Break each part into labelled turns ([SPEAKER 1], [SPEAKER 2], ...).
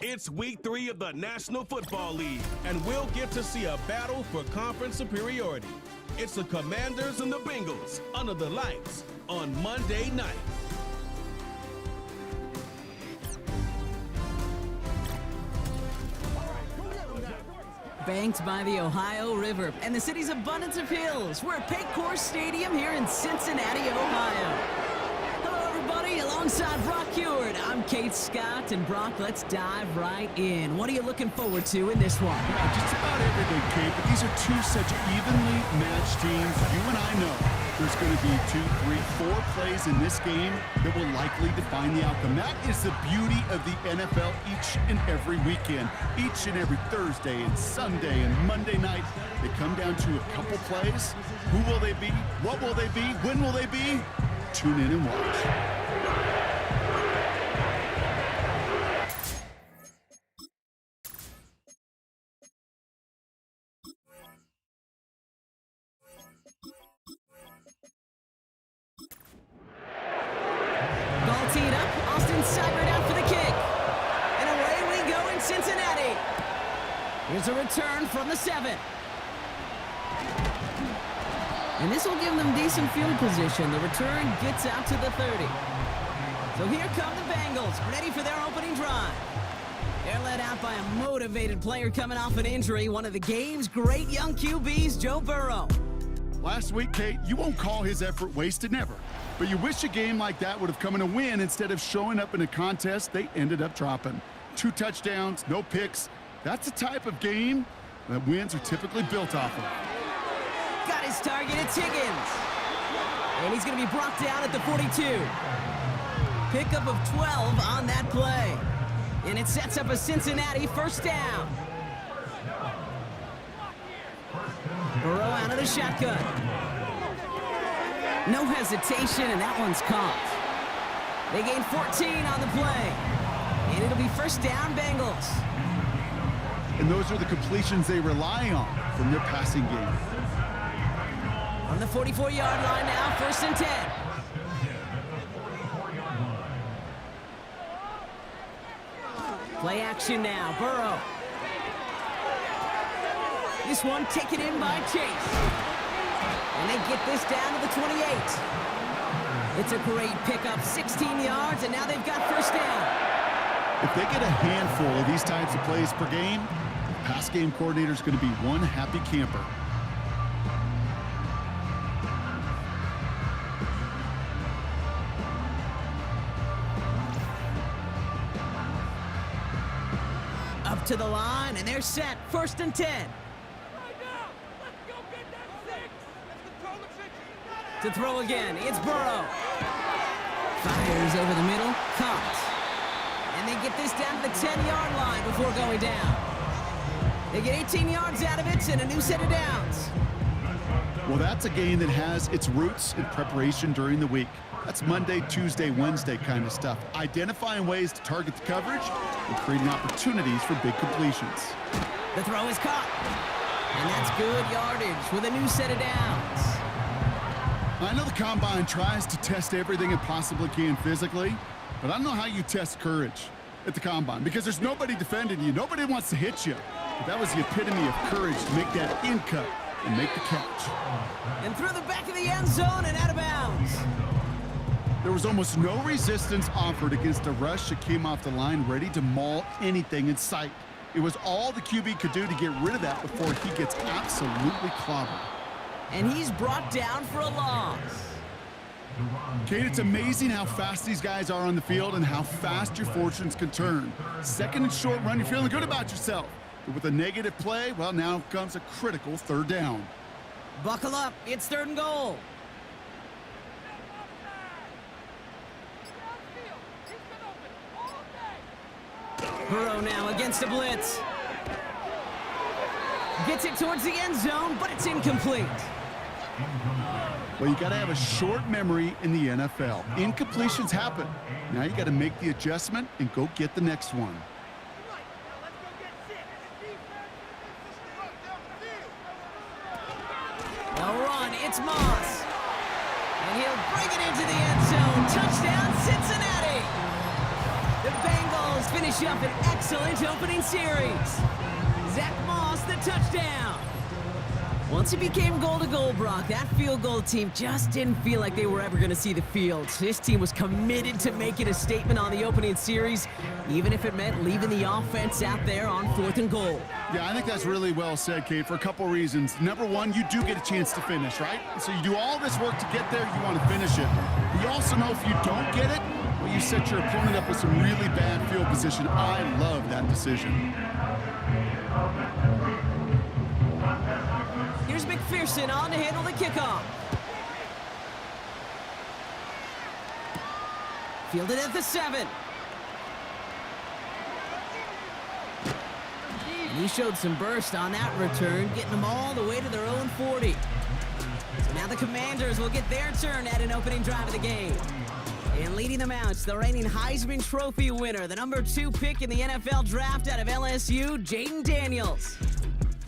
[SPEAKER 1] It's week 3 of the National Football League, and we'll get to see a battle for conference superiority. It's the Commanders and the Bengals under the lights on Monday night.
[SPEAKER 2] Banked by the Ohio River and the city's abundance of hills, we're at Paycor Stadium here in Cincinnati, Ohio. Hello, everybody. Alongside Brock Hewitt, I'm Kate Scott, and Brock, let's dive right in. What are you looking forward to in this one?
[SPEAKER 3] Just about everything, Kate, but these are two such evenly matched teams. You and I know there's going to be 2, 3, 4 plays in this game that will likely define the outcome. That is the beauty of the NFL each and every weekend. Each and every Thursday and Sunday and Monday night, they come down to a couple plays. Who will they be? What will they be? When will they be? Tune in and watch.
[SPEAKER 2] Ball teed up, Austin Seibert out for the kick. And away we go in Cincinnati. Here's a return from the 7. And this will give them decent field position. The return gets out to the 30. So here come the Bengals, ready for their opening drive. They're led out by a motivated player coming off an injury, one of the game's great young QBs, Joe Burrow.
[SPEAKER 3] Last week, Kate, you won't call his effort wasted, never. But you wish a game like that would have come in a win instead of showing up in a contest they ended up dropping. 2 touchdowns, no picks. That's the type of game that wins are typically built off of.
[SPEAKER 2] Got his target, it's Higgins. And he's going to be brought down at the 42. Pickup of 12 on that play. And it sets up a Cincinnati first down. Burrow out of the shotgun. No hesitation, and that one's caught. They gain 14 on the play. And it'll be first down, Bengals.
[SPEAKER 3] And those are the completions they rely on from their passing game.
[SPEAKER 2] On the 44-yard line now, first and 10. Play action now, Burrow. This one taken in by Chase. And they get this down to the 28. It's a great pickup, 16 yards, and now they've got first down.
[SPEAKER 3] If they get a handful of these types of plays per game, the pass game coordinator is going to be one happy camper.
[SPEAKER 2] Up to the line, and they're set. First and 10. To throw again, it's Burrow. Fires over the middle, caught. And they get this down to the 10-yard line before going down. They get 18 yards out of it and a new set of downs.
[SPEAKER 3] Well, that's a game that has its roots in preparation during the week. That's Monday, Tuesday, Wednesday kind of stuff. Identifying ways to target the coverage and creating opportunities for big completions.
[SPEAKER 2] The throw is caught. And that's good yardage with a new set of downs.
[SPEAKER 3] I know the Combine tries to test everything it possibly can physically, but I don't know how you test courage at the Combine because there's nobody defending you. Nobody wants to hit you. But that was the epitome of courage to make that in cut and make the catch.
[SPEAKER 2] And through the back of the end zone and out of bounds.
[SPEAKER 3] There was almost no resistance offered against a rush that came off the line ready to maul anything in sight. It was all the QB could do to get rid of that before he gets absolutely clobbered.
[SPEAKER 2] And he's brought down for a loss.
[SPEAKER 3] Kate, it's amazing how fast these guys are on the field and how fast your fortunes can turn. Second and short run, you're feeling good about yourself. But with a negative play, well, now comes a critical third down.
[SPEAKER 2] Buckle up, it's 3rd and goal. Burrow now against a blitz. Gets it towards the end zone, but it's incomplete.
[SPEAKER 3] Well, you got to have a short memory in the NFL. Incompletions happen. Now you got to make the adjustment and go get the next one.
[SPEAKER 2] A run, it's Moss. And he'll bring it into the end zone. Touchdown, Cincinnati. The Bengals Bengals finish up an excellent opening series. Zach Moss, the touchdown. Once it became goal-to-goal, Brock, that field goal team just didn't feel like they were ever going to see the field. This team was committed to making a statement on the opening series, even if it meant leaving the offense out there on 4th and goal.
[SPEAKER 3] Yeah, I think that's really well said, Kate, for a couple reasons. Number one, you do get a chance to finish, right? So you do all this work to get there, you want to finish it. But you also know if you don't get it, well, you set your opponent up with some really bad field position. I love that decision.
[SPEAKER 2] Here's McPherson on to handle the kickoff. Fielded at the 7. And he showed some burst on that return, getting them all the way to their own 40. So now the Commanders will get their turn at an opening drive of the game. And leading them out, the reigning Heisman Trophy winner, the number 2 pick in the NFL draft out of LSU, Jaden Daniels.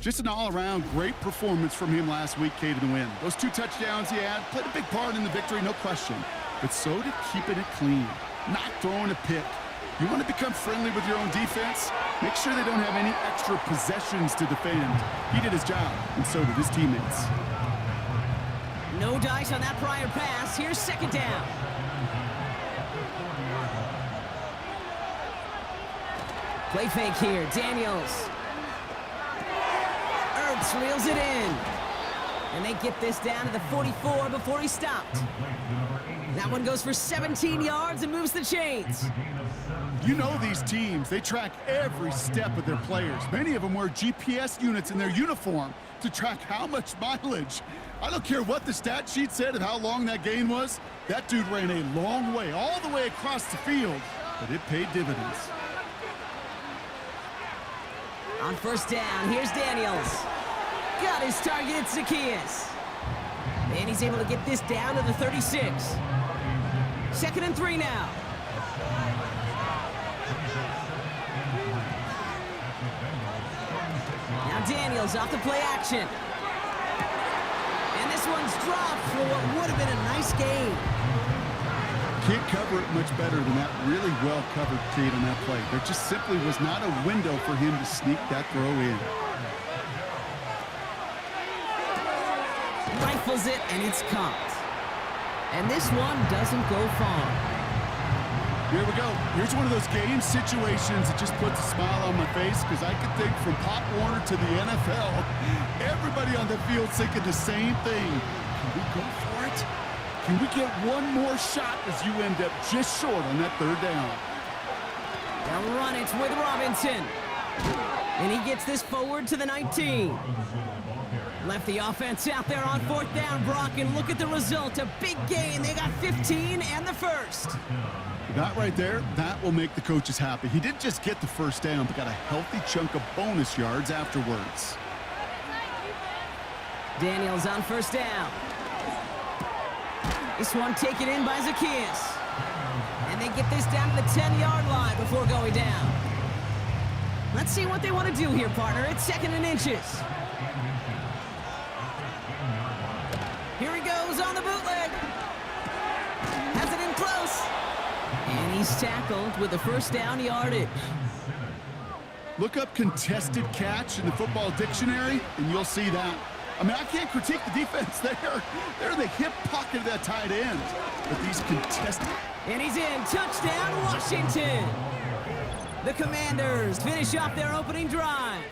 [SPEAKER 3] Just an all-around great performance from him last week, Kate, in the win. Those 2 touchdowns he had played a big part in the victory, no question. But so did keeping it clean, not throwing a pick. You want to become friendly with your own defense? Make sure they don't have any extra possessions to defend. He did his job, and so did his teammates.
[SPEAKER 2] No dice on that prior pass. Here's 2nd down. Play fake here, Daniels. Ertz reels it in. And they get this down to the 44 before he stopped. That one goes for 17 yards and moves the chains.
[SPEAKER 3] You know these teams, they track every step of their players. Many of them wear GPS units in their uniform to track how much mileage. I don't care what the stat sheet said and how long that gain was. That dude ran a long way, all the way across the field, but it paid dividends.
[SPEAKER 2] On 1st down, here's Daniels. Got his target, it's Zacchaeus. And he's able to get this down to the 36. 2nd and 3 now. Now Daniels off the play action. And this one's dropped for what would have been a nice gain.
[SPEAKER 3] Can't cover it much better than that really well-covered Kate on that play. There just simply was not a window for him to sneak that throw in.
[SPEAKER 2] Rifles it, and it's caught. And this one doesn't go far.
[SPEAKER 3] Here we go. Here's one of those game situations that just puts a smile on my face because I can think from Pop Warner to the NFL, everybody on the field thinking the same thing. Can we go for it? Can we get one more shot as you end up just short on that 3rd down?
[SPEAKER 2] They'll run it with Robinson. And he gets this forward to the 19. Left the offense out there on 4th down, Brock, and look at the result. A big gain. They got 15 and the 1st.
[SPEAKER 3] That right there, that will make the coaches happy. He didn't just get the 1st down, but got a healthy chunk of bonus yards afterwards.
[SPEAKER 2] Daniels on 1st down. This one taken in by Zacchaeus. And they get this down to the 10-yard line before going down. Let's see what they want to do here, partner. It's 2nd and inches. Here he goes on the bootleg. Has it in close. And he's tackled with the 1st down yardage.
[SPEAKER 3] Look up contested catch in the football dictionary, and you'll see that. I mean, I can't critique the defense there. They're in the hip pocket of that tight end. But these contested...
[SPEAKER 2] And he's in. Touchdown, Washington. The Commanders finish off their opening drive.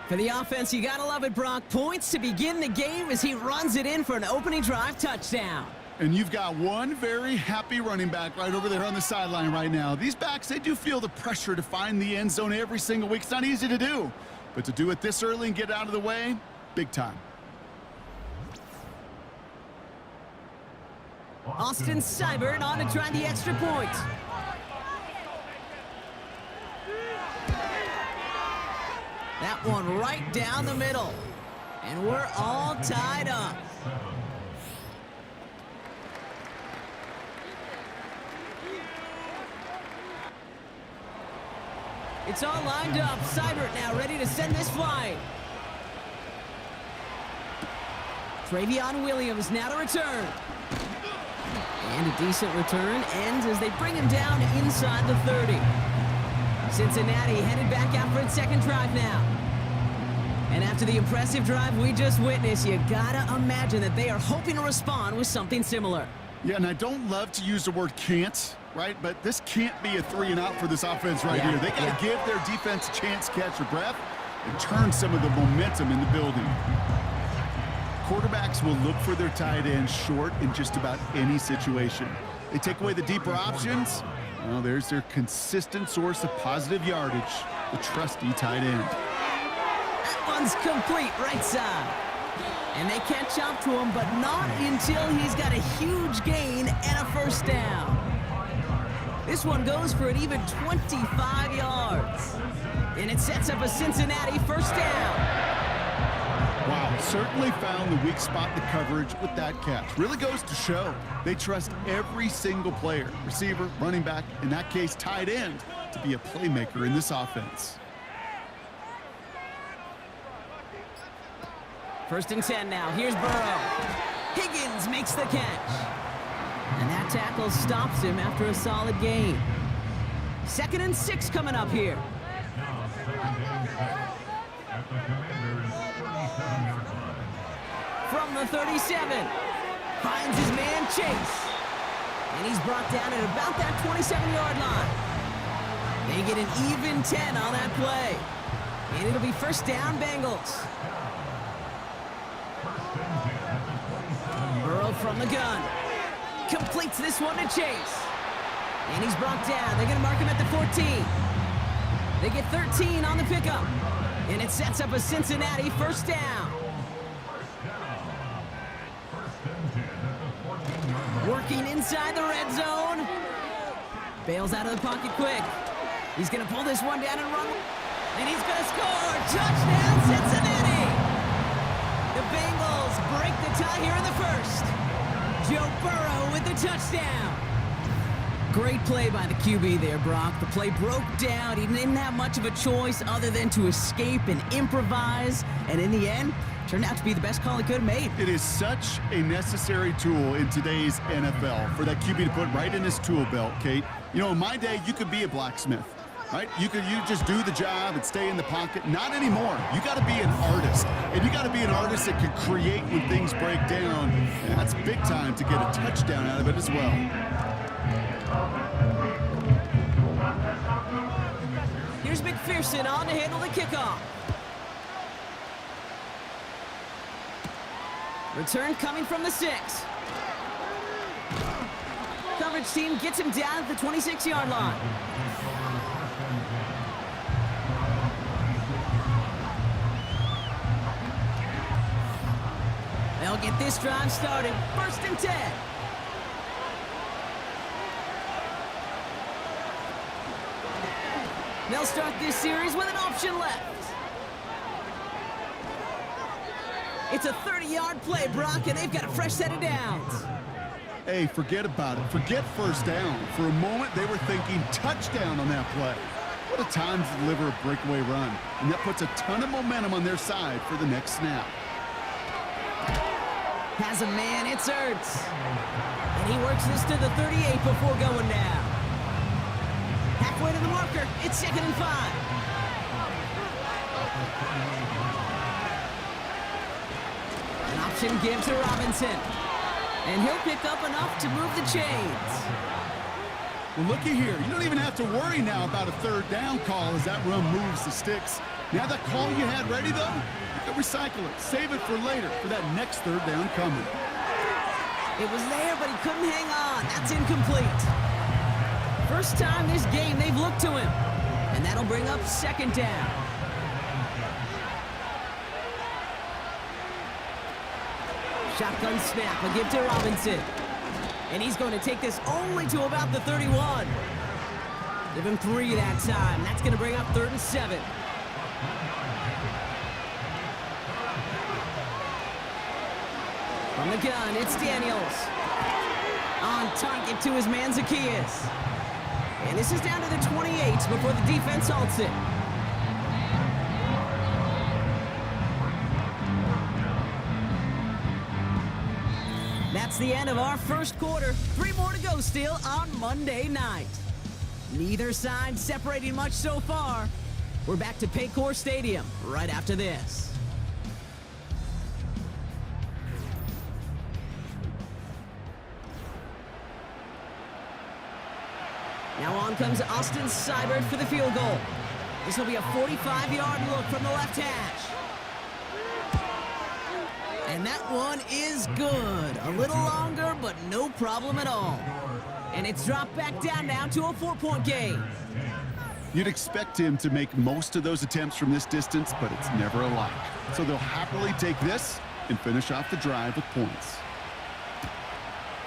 [SPEAKER 2] For the offense, you gotta love it, Brock. Points to begin the game as he runs it in for an opening drive touchdown.
[SPEAKER 3] And you've got one very happy running back right over there on the sideline right now. These backs, they do feel the pressure to find the end zone every single week. It's not easy to do. But to do it this early and get out of the way, big time.
[SPEAKER 2] Austin Seibert on to try the extra point. That one right down the middle. And we're all tied up. It's all lined up. Seibert now ready to send this flying. Travion Williams now to return. And a decent return ends as they bring him down inside the 30. Cincinnati headed back out for its second drive now. And after the impressive drive we just witnessed, you gotta imagine that they are hoping to respond with something similar.
[SPEAKER 3] Yeah, and I don't love to use the word can't, right? But this can't be a 3-and-out for this offense right here. They got to give their defense a chance to catch their breath and turn some of the momentum in the building. Quarterbacks will look for their tight end short in just about any situation. They take away the deeper options. Well, there's their consistent source of positive yardage, the trusty tight end.
[SPEAKER 2] That one's complete right side. And they catch up to him, but not until he's got a huge gain and a first down. This one goes for an even 25 yards. And it sets up a Cincinnati first down.
[SPEAKER 3] Wow, certainly found the weak spot in the coverage with that catch. Really goes to show they trust every single player, receiver, running back, in that case tight end, to be a playmaker in this offense.
[SPEAKER 2] First and 10 now. Here's Burrow. Higgins makes the catch. And that tackle stops him after a solid gain. 2nd and 6 coming up here. From the 37. Finds his man Chase. And he's brought down at about that 27-yard line. They get an even 10 on that play. And it'll be first down Bengals. Burrow from the gun. Completes this one to Chase. And he's brought down. They're going to mark him at the 14. They get 13 on the pickup. And it sets up a Cincinnati first down. Working inside the red zone. Bails out of the pocket quick. He's going to pull this one down and run. And he's going to score. Touchdown, Cincinnati. The Bengals break the tie here in the first. Joe Burrow with the touchdown. Great play by the QB there, Brock. The play broke down. He didn't have much of a choice other than to escape and improvise. And in the end, turned out to be the best call he could have made.
[SPEAKER 3] It is such a necessary tool in today's NFL for that QB to put right in his tool belt, Kate. You know, in my day, you could be a blacksmith, right? You just do the job and stay in the pocket. Not anymore. You got to be an artist. And you got to be an artist that can create when things break down. And that's big time to get a touchdown out of it as well.
[SPEAKER 2] Here's McPherson on to handle the kickoff. Return coming from the 6. Coverage team gets him down at the 26-yard line. They'll get this drive started. 1st and 10. They'll start this series with an option left. It's a 30-yard play, Brock, and they've got a fresh set of downs.
[SPEAKER 3] Hey, forget about it. Forget first down. For a moment, they were thinking touchdown on that play. What a time to deliver a breakaway run. And that puts a ton of momentum on their side for the next snap.
[SPEAKER 2] Has a man, it's Ertz. And he works this to the 38 before going down. Halfway to the marker, it's 2nd and 5. An option give to Robinson. And he'll pick up enough to move the chains.
[SPEAKER 3] Well, looky here. You don't even have to worry now about a 3rd down call as that run moves the sticks. Now that call you had ready, though, you can recycle it. Save it for later for that next 3rd down coming.
[SPEAKER 2] It was there, but he couldn't hang on. That's incomplete. First time this game they've looked to him. And that'll bring up 2nd down. Shotgun snap, a give to Robinson. And he's going to take this only to about the 31. Give him 3 that time. That's going to bring up 3rd and 7. From the gun, it's Daniels. On target to his man Zacchaeus. And this is down to the 28 before the defense halts it. That's That's the end of our first quarter. 3 more to go still on Monday night. Neither side separating much so far. We're back to Paycor Stadium right after this. Now on comes Austin Seibert for the field goal. This will be a 45-yard look from the left hash. And that one is good. A little longer, but no problem at all. And it's dropped back down now to a 4-point game.
[SPEAKER 3] You'd expect him to make most of those attempts from this distance, but it's never alike. So they'll happily take this and finish off the drive with points.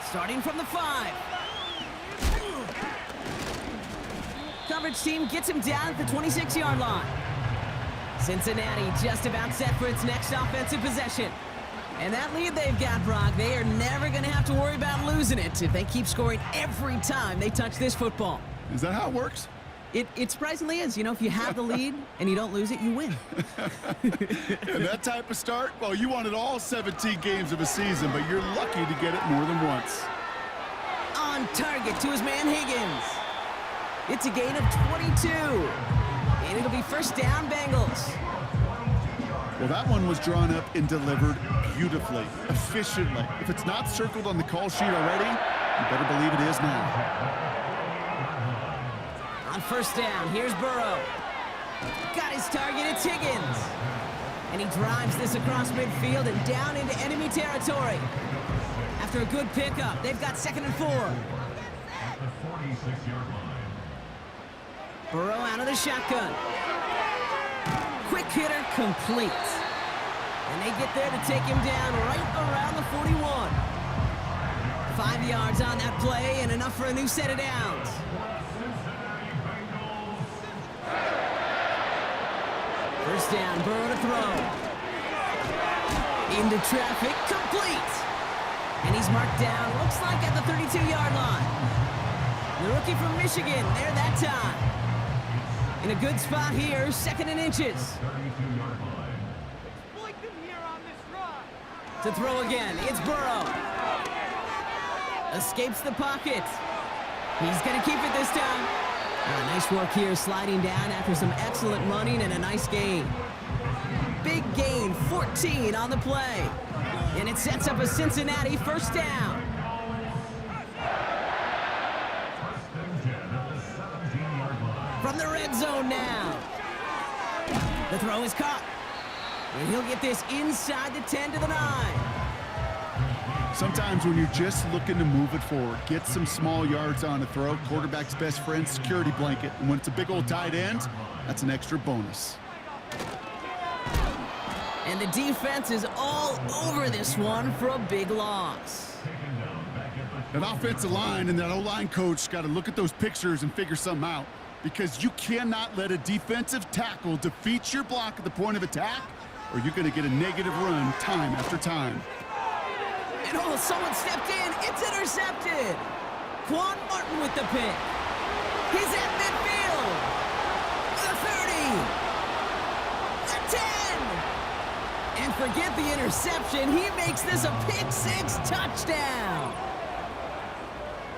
[SPEAKER 2] Starting from the 5. Coverage team gets him down at the 26-yard line. Cincinnati just about set for its next offensive possession. And that lead they've got, Brock, they are never going to have to worry about losing it if they keep scoring every time they touch this football.
[SPEAKER 3] Is that how it works?
[SPEAKER 2] It surprisingly is. You know, if you have the lead and you don't lose it, you win.
[SPEAKER 3] And that type of start, well, you wanted all 17 games of a season, but you're lucky to get it more than once.
[SPEAKER 2] On target to his man Higgins. It's a gain of 22. And it'll be first down, Bengals.
[SPEAKER 3] Well, that one was drawn up and delivered beautifully, efficiently. If it's not circled on the call sheet already, you better believe it is now.
[SPEAKER 2] On first down, here's Burrow. Got his target, it's Higgins. And he drives this across midfield and down into enemy territory. After a good pickup, they've got 2nd and 4. Burrow out of the shotgun. Quick hitter complete. And they get there to take him down right around the 41. 5 yards on that play and enough for a new set of downs. First down, Burrow to throw. Into traffic, complete. And he's marked down, looks like at the 32-yard line. The rookie from Michigan, there that time. In a good spot here, 2nd and inches. To throw again, it's Burrow. Escapes the pocket. He's going to keep it this time. Nice work here, sliding down after some excellent running and a nice gain. Big gain, 14 on the play. And it sets up a Cincinnati first down. From the red zone now. The throw is caught. And he'll get this inside the 10 to the 9.
[SPEAKER 3] Sometimes when you're just looking to move it forward, get some small yards on a throw, quarterback's best friend, security blanket. And when it's a big old tight end, that's an extra bonus.
[SPEAKER 2] And the defense is all over this one for a big loss.
[SPEAKER 3] That offensive line and that O-line coach got to look at those pictures and figure something out, because you cannot let a defensive tackle defeat your block at the point of attack, or you're going to get a negative run time after time.
[SPEAKER 2] And oh, someone stepped in. It's intercepted. Quan Martin with the pick. He's at midfield. The 30. The 10. And forget the interception. He makes this a pick-6 touchdown.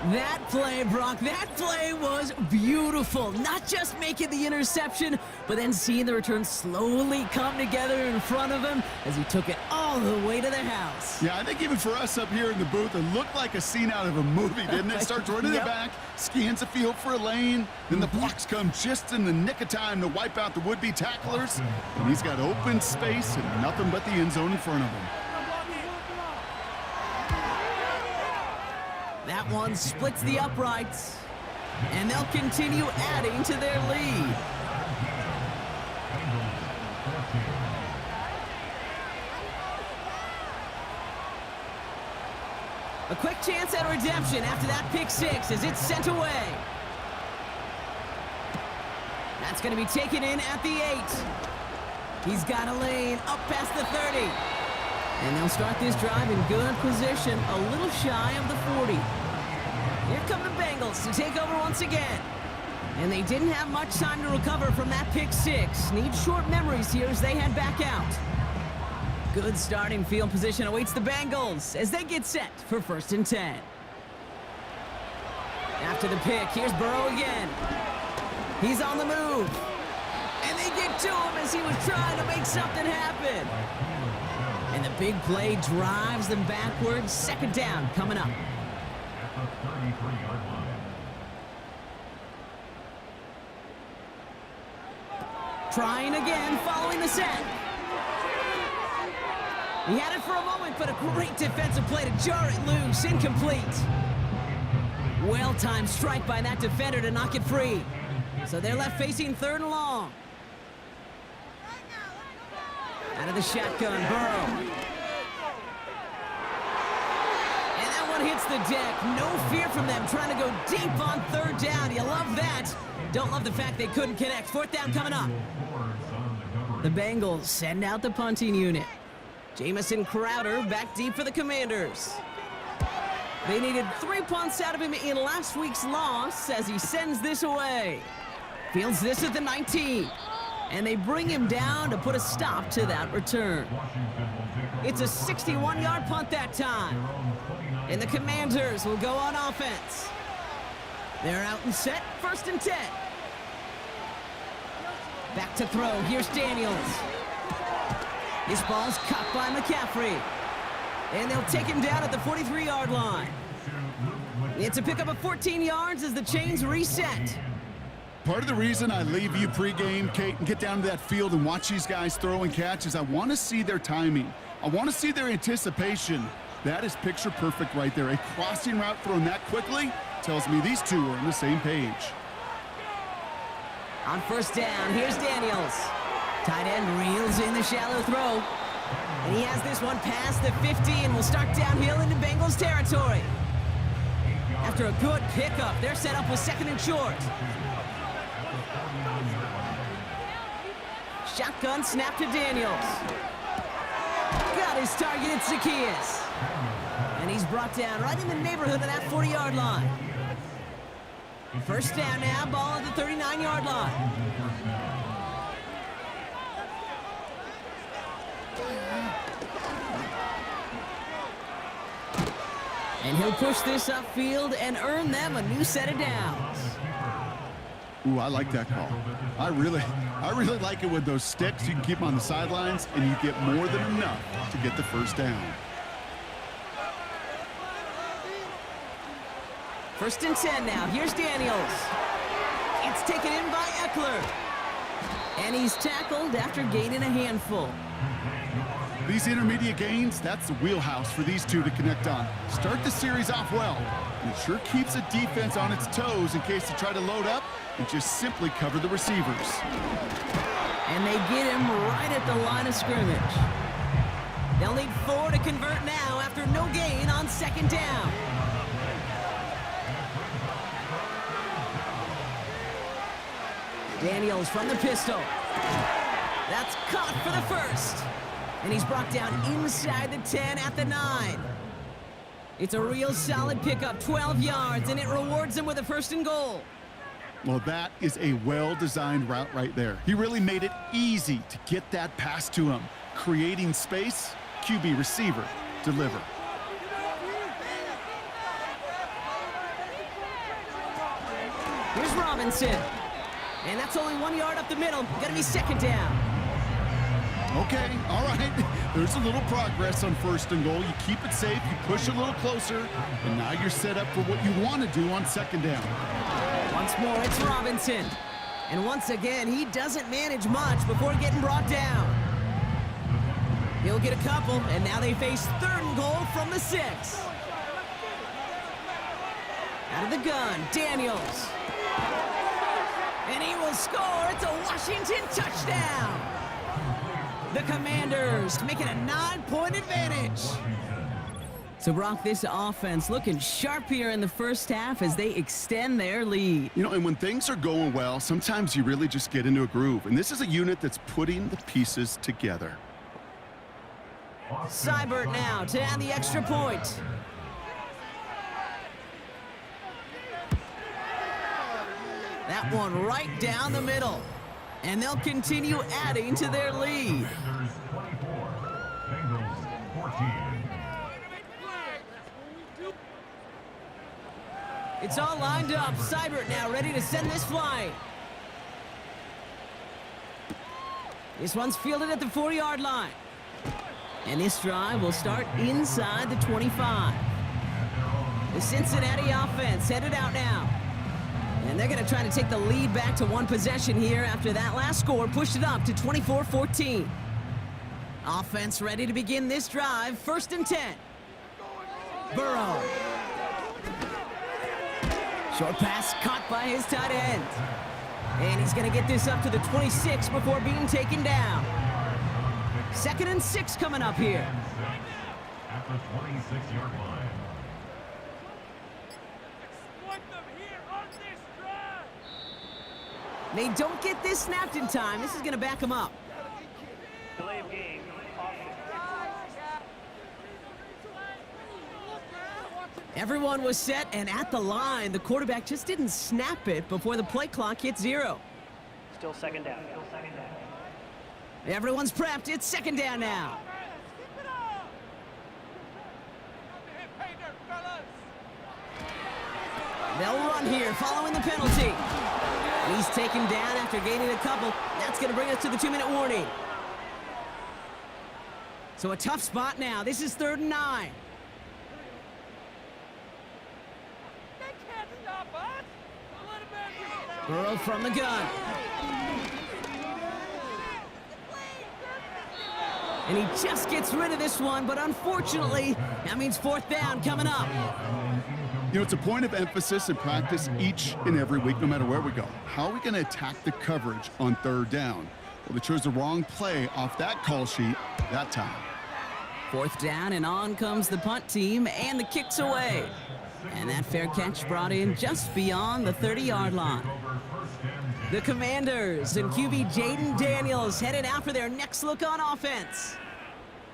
[SPEAKER 2] That play, Brock, that play was beautiful. Not just making the interception, but then seeing the return slowly come together in front of him as he took it all the way to the house.
[SPEAKER 3] Yeah, I think even for us up here in the booth, it looked like a scene out of a movie, didn't it? Starts running
[SPEAKER 2] Yep.
[SPEAKER 3] it back, scans the field for a lane, then the blocks come just in the nick of time to wipe out the would-be tacklers, and he's got open space and nothing but the end zone in front of him.
[SPEAKER 2] That one splits the uprights, and they'll continue adding to their lead. A quick chance at redemption after that pick-6 as it's sent away. That's going to be taken in at the 8. He's got a lane up past the 30. And they'll start this drive in good position, a little shy of the 40. Here come the Bengals to take over once again. And they didn't have much time to recover from that pick-6. Need short memories here as they head back out. Good starting field position awaits the Bengals as they get set for 1st and 10. After the pick, here's Burrow again. He's on the move. And they get to him as he was trying to make something happen. And the big play drives them backwards. 2nd down coming up. Trying again, following the set. He had it for a moment, but a great defensive play to jar it loose. Incomplete. Well-timed strike by that defender to knock it free. So they're left facing 3rd and long. Out of the shotgun, Burrow. And that one hits the deck. No fear from them, trying to go deep on 3rd down. You love that. Don't love the fact they couldn't connect. 4th down coming up. The Bengals send out the punting unit. Jamison Crowder back deep for the Commanders. They needed 3 punts out of him in last week's loss as he sends this away. Fields this at the 19. And they bring him down to put a stop to that return. It's a 61-yard punt that time. And the Commanders will go on offense. They're out and set, 1st and 10. Back to throw, here's Daniels. This ball's caught by McCaffrey. And they'll take him down at the 43-yard line. It's a pickup of 14 yards as the chains reset.
[SPEAKER 3] Part of the reason I leave you pregame, Kate, and get down to that field and watch these guys throw and catch is I want to see their timing. I want to see their anticipation. That is picture perfect right there. A crossing route thrown that quickly tells me these two are on the same page.
[SPEAKER 2] On 1st down, here's Daniels. Tight end reels in the shallow throw. And he has this one past the 50 and will start downhill into Bengals territory. After a good pickup, they're set up with 2nd and short. Shotgun snap to Daniels. Got his target at Zacchaeus. And he's brought down right in the neighborhood of that 40-yard line. 1st down now, ball at the 39-yard line. And he'll push this upfield and earn them a new set of downs.
[SPEAKER 3] Ooh, I like that call. I really like it with those sticks. You can keep them on the sidelines, and you get more than enough to get the 1st down.
[SPEAKER 2] 1st and 10 now. Here's Daniels. It's taken in by Eckler. And he's tackled after gaining a handful.
[SPEAKER 3] These intermediate gains, that's the wheelhouse for these two to connect on. Start the series off well. And it sure keeps the defense on its toes in case they try to load up and just simply cover the receivers.
[SPEAKER 2] And they get him right at the line of scrimmage. They'll need 4 to convert now after no gain on 2nd down. Daniels from the pistol. That's caught for the 1st. And he's brought down inside the 10 at the 9. It's a real solid pickup, 12 yards, and it rewards him with a 1st and goal.
[SPEAKER 3] Well, that is a well-designed route right there. He really made it easy to get that pass to him. Creating space, QB receiver, deliver.
[SPEAKER 2] Here's Robinson. And that's only 1 yard up the middle. Gonna be 2nd down.
[SPEAKER 3] Okay, all right. There's a little progress on 1st and goal. You keep it safe, you push a little closer, and now you're set up for what you want to do on 2nd down.
[SPEAKER 2] Once more, it's Robinson. And once again, he doesn't manage much before getting brought down. He'll get a couple, and now they face 3rd and goal from the 6. Out of the gun, Daniels. And he will score. It's a Washington touchdown. The Commanders making a 9-point advantage. So, Brock, this offense looking sharp here in the 1st half as they extend their lead.
[SPEAKER 3] You know, and when things are going well, sometimes you really just get into a groove. And this is a unit that's putting the pieces together.
[SPEAKER 2] Seibert now to add the extra point. That one right down the middle. And they'll continue adding to their lead. It's all lined up. Seibert now ready to send this flying. This one's fielded at the 4-yard line. And this drive will start inside the 25. The Cincinnati offense headed out now. And they're going to try to take the lead back to one possession here after that last score pushed it up to 24-14. Offense ready to begin this drive. 1st and 10. Burrow. Short pass caught by his tight end. And he's going to get this up to the 26 before being taken down. 2nd and 6 coming up here.
[SPEAKER 4] At the 26-yard line.
[SPEAKER 2] They don't get this snapped in time. This is going to back them up.
[SPEAKER 5] Delay of game.
[SPEAKER 2] Everyone was set and at the line. The quarterback just didn't snap it before the play clock hit 0.
[SPEAKER 5] Still 2nd down.
[SPEAKER 2] Everyone's prepped. It's 2nd down now. They'll run here following the penalty. He's taken down after gaining a couple. That's going to bring us to the 2-minute warning. So a tough spot now. This is 3rd and 9. Burrow from the gun. And he just gets rid of this one, but unfortunately, that means 4th down coming up.
[SPEAKER 3] You know, it's a point of emphasis in practice each and every week, no matter where we go. How are we going to attack the coverage on 3rd down? Well, they chose the wrong play off that call sheet that time.
[SPEAKER 2] 4th down, and on comes the punt team, and the kick's away. And that fair catch brought in just beyond the 30-yard line. The Commanders and QB Jaden Daniels headed out for their next look on offense.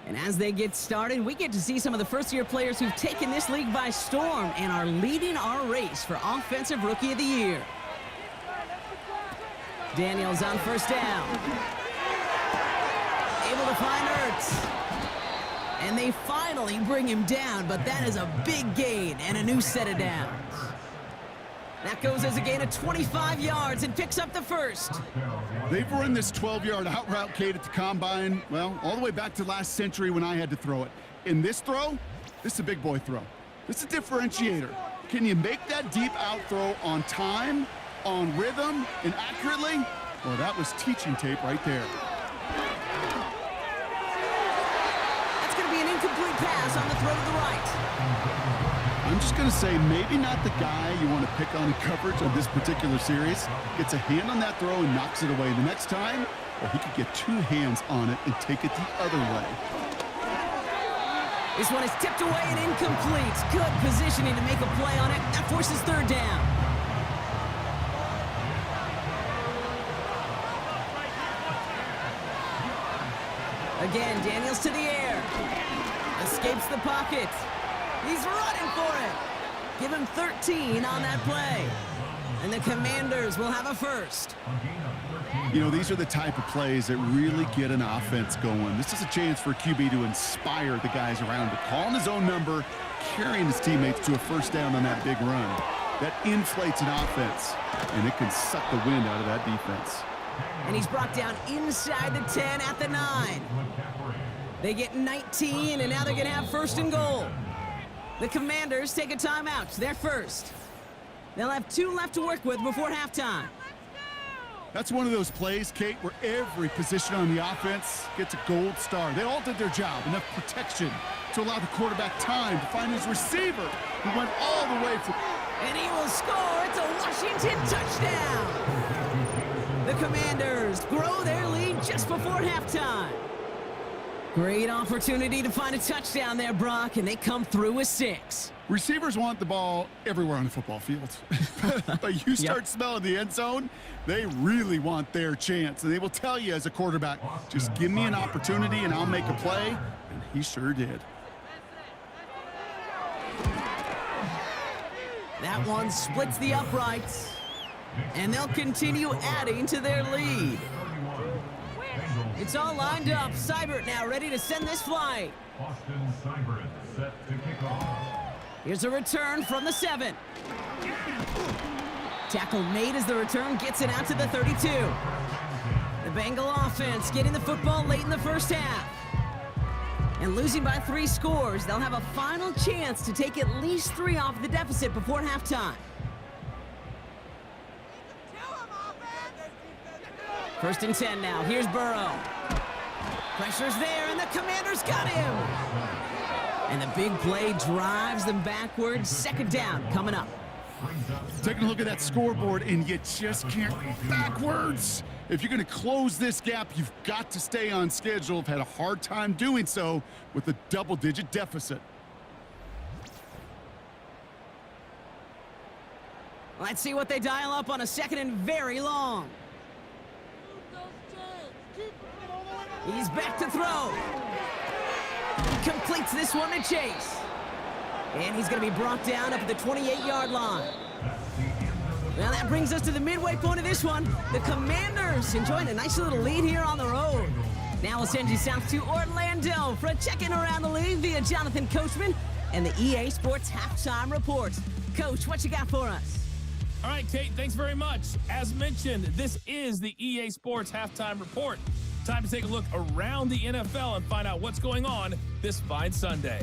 [SPEAKER 2] And as they get started, we get to see some of the first-year players who've taken this league by storm and are leading our race for Offensive Rookie of the Year. Daniels on 1st down. Able to find Ertz. And they finally bring him down, but that is a big gain and a new set of downs. That goes as a gain of 25 yards and picks up the 1st.
[SPEAKER 3] They've run this 12-yard out route, Kate, at the combine, well, all the way back to last century when I had to throw it. In this throw, this is a big boy throw. This is a differentiator. Can you make that deep out throw on time, on rhythm, and accurately? Well, that was teaching tape right there.
[SPEAKER 2] That's going to be an incomplete pass on the throw to the right.
[SPEAKER 3] I'm just going to say maybe not the guy you want to pick on in coverage on this particular series. Gets a hand on that throw and knocks it away. The next time, well, he could get 2 hands on it and take it the other way.
[SPEAKER 2] This one is tipped away and incomplete. Good positioning to make a play on it. That forces 3rd down. Again, Daniels to the air. Escapes the pocket. He's running for it. Give him 13 on that play. And the Commanders will have a 1st.
[SPEAKER 3] You know, these are the type of plays that really get an offense going. This is a chance for QB to inspire the guys around him. Calling his own number, carrying his teammates to a 1st down on that big run. That inflates an offense, and it can suck the wind out of that defense.
[SPEAKER 2] And he's brought down inside the 10 at the 9. They get 19, and now they're going to have 1st and goal. The Commanders take a timeout. They're 1st. They'll have 2 left to work with before halftime.
[SPEAKER 3] That's one of those plays, Kate, where every position on the offense gets a gold star. They all did their job. Enough protection to allow the quarterback time to find his receiver, who went all the way from...
[SPEAKER 2] And he will score. It's a Washington touchdown. The Commanders grow their lead just before halftime. Great opportunity to find a touchdown there, Brock, and they come through with 6.
[SPEAKER 3] Receivers want the ball everywhere on the football field. But you start smelling the end zone, they really want their chance. And they will tell you as a quarterback, just give me an opportunity and I'll make a play. And he sure did.
[SPEAKER 2] That one splits the uprights. And they'll continue adding to their lead. It's all lined up. Seibert now ready to send this flight.
[SPEAKER 4] Austin Seibert set to kick off.
[SPEAKER 2] Here's a return from the 7. Tackle made as the return gets it out to the 32. The Bengal offense getting the football late in the first half. And losing by 3 scores, they'll have a final chance to take at least 3 off the deficit before halftime. First and 10 now. Here's Burrow. Pressure's there, and the Commanders got him. And the big play drives them backwards. Second down coming up.
[SPEAKER 3] Taking a look at that scoreboard, and you just can't go backwards. If you're going to close this gap, you've got to stay on schedule. I've had a hard time doing so with a double-digit deficit.
[SPEAKER 2] Let's see what they dial up on a second and very long. He's back to throw. He completes this one to Chase. And he's going to be brought down up at the 28-yard line. Well, that brings us to the midway point of this one. The Commanders enjoying a nice little lead here on the road. Now we'll send you south to Orlando for a check-in around the league via Jonathan Coachman and the EA Sports Halftime Report. Coach, what you got for us?
[SPEAKER 6] All right, Kate, thanks very much. As mentioned, this is the EA Sports Halftime Report. Time to take a look around the NFL and find out what's going on this fine Sunday.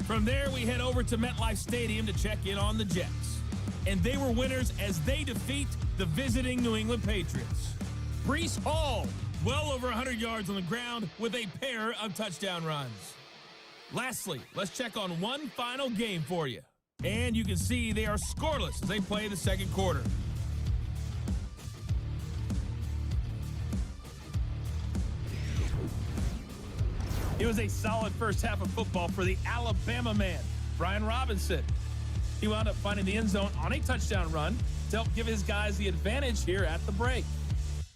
[SPEAKER 6] From there, we head over to MetLife Stadium to check in on the Jets. And they were winners as they defeat the visiting New England Patriots. Breece Hall, well over 100 yards on the ground with a pair of touchdown runs. Lastly, let's check on one final game for you. And you can see they are scoreless as they play the second quarter. It was a solid first half of football for the Alabama man, Brian Robinson. He wound up finding the end zone on a touchdown run to help give his guys the advantage here at the break.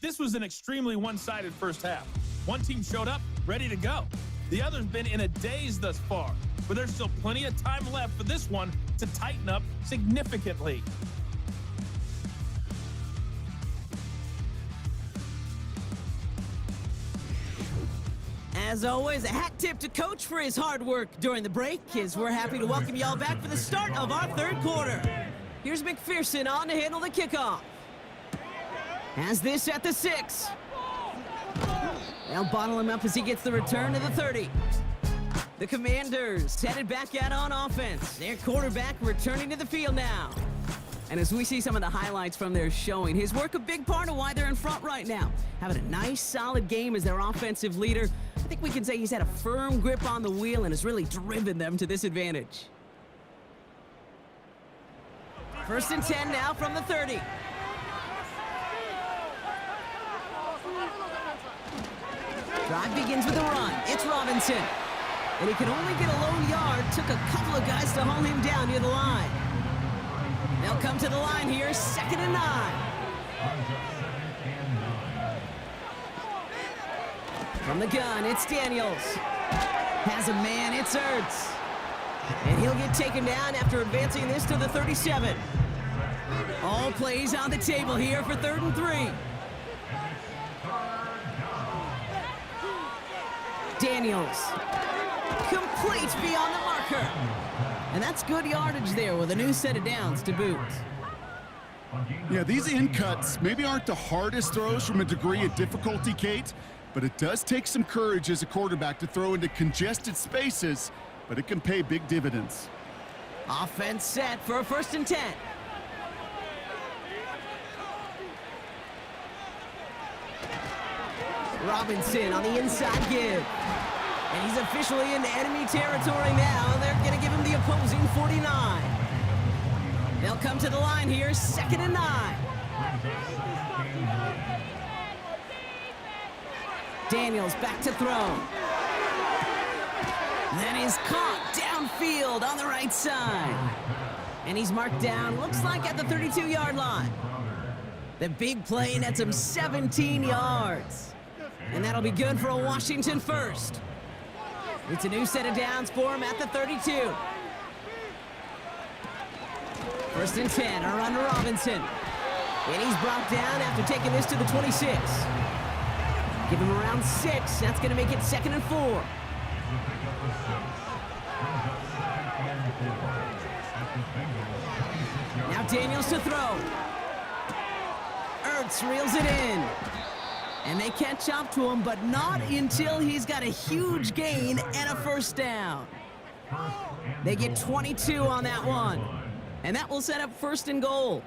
[SPEAKER 6] This was an extremely one-sided first half. One team showed up, ready to go. The other's been in a daze thus far, but there's still plenty of time left for this one to tighten up significantly.
[SPEAKER 2] As always, a hat tip to Coach for his hard work during the break, as we're happy to welcome y'all back for the start of our third quarter. Here's McPherson on to handle the kickoff. Has this at the 6. They'll bottle him up as he gets the return to the 30. The Commanders headed back out on offense. Their quarterback returning to the field now. And as we see some of the highlights from their showing, his work a big part of why they're in front right now. Having a nice, solid game as their offensive leader. I think we can say he's had a firm grip on the wheel and has really driven them to this advantage. First and 10 now from the 30. Drive begins with a run. It's Robinson. And he can only get a lone yard. Took a couple of guys to haul him down near the line. They'll come to the line here, 2nd and 9. From the gun, it's Daniels. Has a man, it's Ertz. And he'll get taken down after advancing this to the 37. All plays on the table here for 3rd and 3. Daniels. Complete beyond the marker. And that's good yardage there with a new set of downs to boot.
[SPEAKER 3] Yeah, these in cuts maybe aren't the hardest throws from a degree of difficulty, Kate, but it does take some courage as a quarterback to throw into congested spaces, but it can pay big dividends.
[SPEAKER 2] Offense set for a 1st and 10. Robinson on the inside give. And he's officially into enemy territory now. They're going to give him the opposing 49. They'll come to the line here, 2nd and 9. Daniels back to throw. Then he's caught downfield on the right side. And he's marked down, looks like at the 32-yard line. The big play nets him 17 yards. And that'll be good for a Washington first. It's a new set of downs for him at the 32. 1st and 10, a run to Robinson. And he's brought down after taking this to the 26. Give him around 6. That's going to make it 2nd and 4. Now Daniels to throw. Ertz reels it in. And they catch up to him, but not until he's got a huge gain and a first down. They get 22 on that one. And that will set up 1st and goal.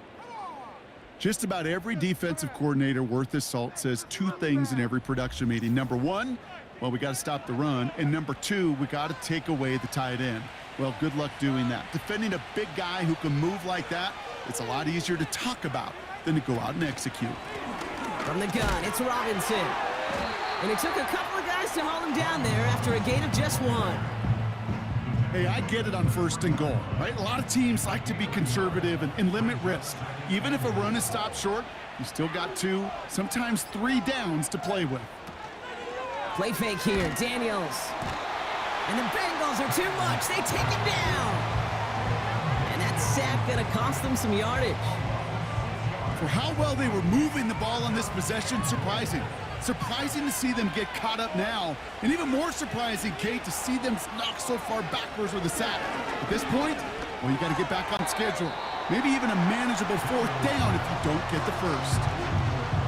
[SPEAKER 3] Just about every defensive coordinator worth his salt says 2 things in every production meeting. Number 1, well, we got to stop the run. And number 2, we got to take away the tight end. Well, good luck doing that. Defending a big guy who can move like that, it's a lot easier to talk about than to go out and execute.
[SPEAKER 2] From the gun, it's Robinson. And it took a couple of guys to hold him down there after a gain of just 1.
[SPEAKER 3] Hey, I get it on 1st and goal, right? A lot of teams like to be conservative and limit risk. Even if a run is stopped short, you still got 2, sometimes 3 downs to play with.
[SPEAKER 2] Play fake here, Daniels. And the Bengals are too much. They take him down. And that sack going to cost them some yardage.
[SPEAKER 3] For how well they were moving the ball on this possession, surprising. Surprising to see them get caught up now. And even more surprising, Kate, to see them knock so far backwards with a sack. At this point, well, you got to get back on schedule. Maybe even a manageable 4th down if you don't get the first.